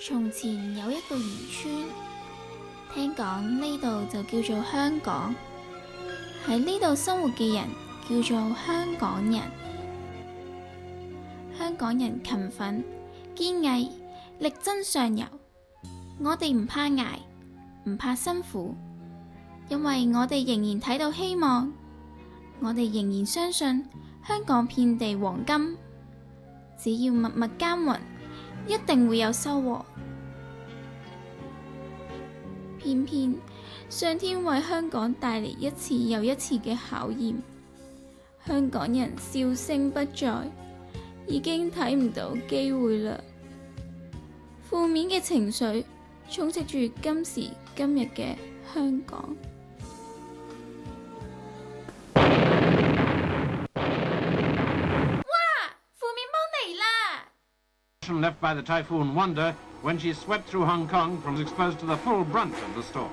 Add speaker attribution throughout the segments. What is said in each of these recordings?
Speaker 1: 從前有一個漁村，聽講呢度就叫做香港，喺呢度生活嘅人叫做香港人。香港人勤奮、堅毅、力爭上游。我哋唔怕捱，唔怕辛苦，因為我哋仍然睇到希望。我哋仍然相信香港遍地黃金，只要默默耕耘，一定會有收穫。偏偏上天為香港帶嚟一次又一次嘅考驗，香港人笑聲不再，已經睇唔到機會啦。負面嘅情緒充斥住今時今日嘅香港。
Speaker 2: Left by the typhoon Wanda when she swept through Hong Kong was exposed to the full brunt of the storm.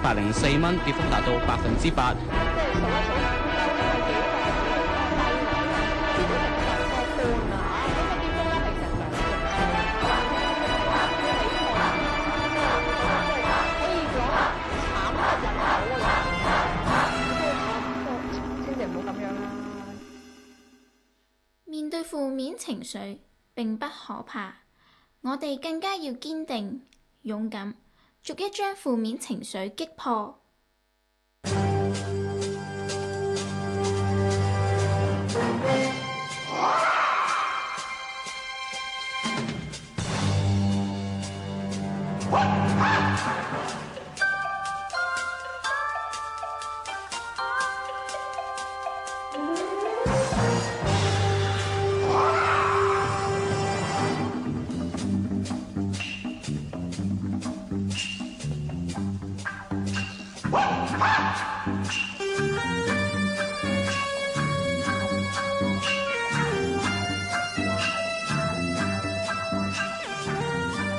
Speaker 3: 104蚊，跌幅達到8%。
Speaker 1: 面對負面情緒並不可怕，我哋更加要堅定、勇敢，逐一將負面情緒擊破。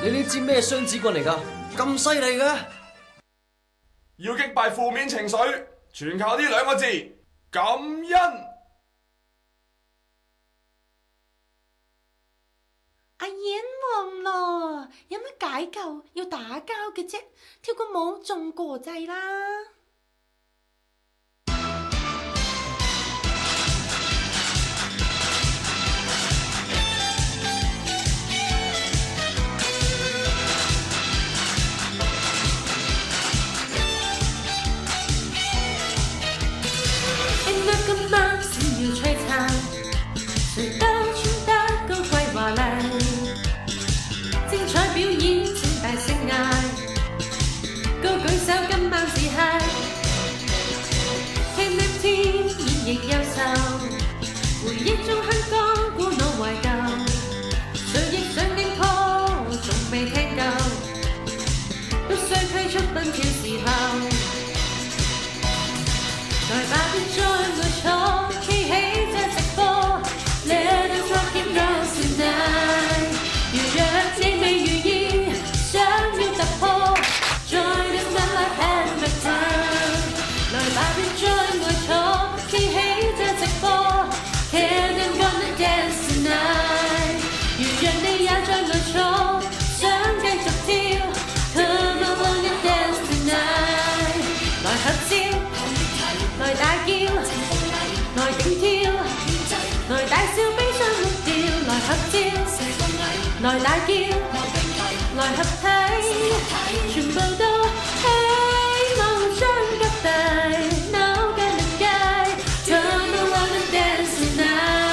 Speaker 4: 你呢支咩雙子棍嚟㗎？咁犀利嘅！
Speaker 5: 要擊敗負面情緒，全靠呢2個字：感恩。
Speaker 6: 阿演王咯，有乜解救要打交嘅啫？跳個舞仲過制啦！回憶中香港古老懷舊，誰亦想認可，仲未聽夠，必須推出奔跳時候，來吧別再愛錯，企起這直播 Let us rock and roll tonight， 如若你未如意，想要突破 Join us now like hammer time， 來吧別再愛錯，企起這直播Can and gonna dance tonight， 如若你也在愛錯，想繼續跳 Come on and dance tonight。叫，來合體，全部都希望相隔大，Now get the guy come around and dance tonight。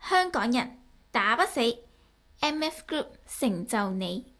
Speaker 1: 香港人打不死，MF Group 成就你。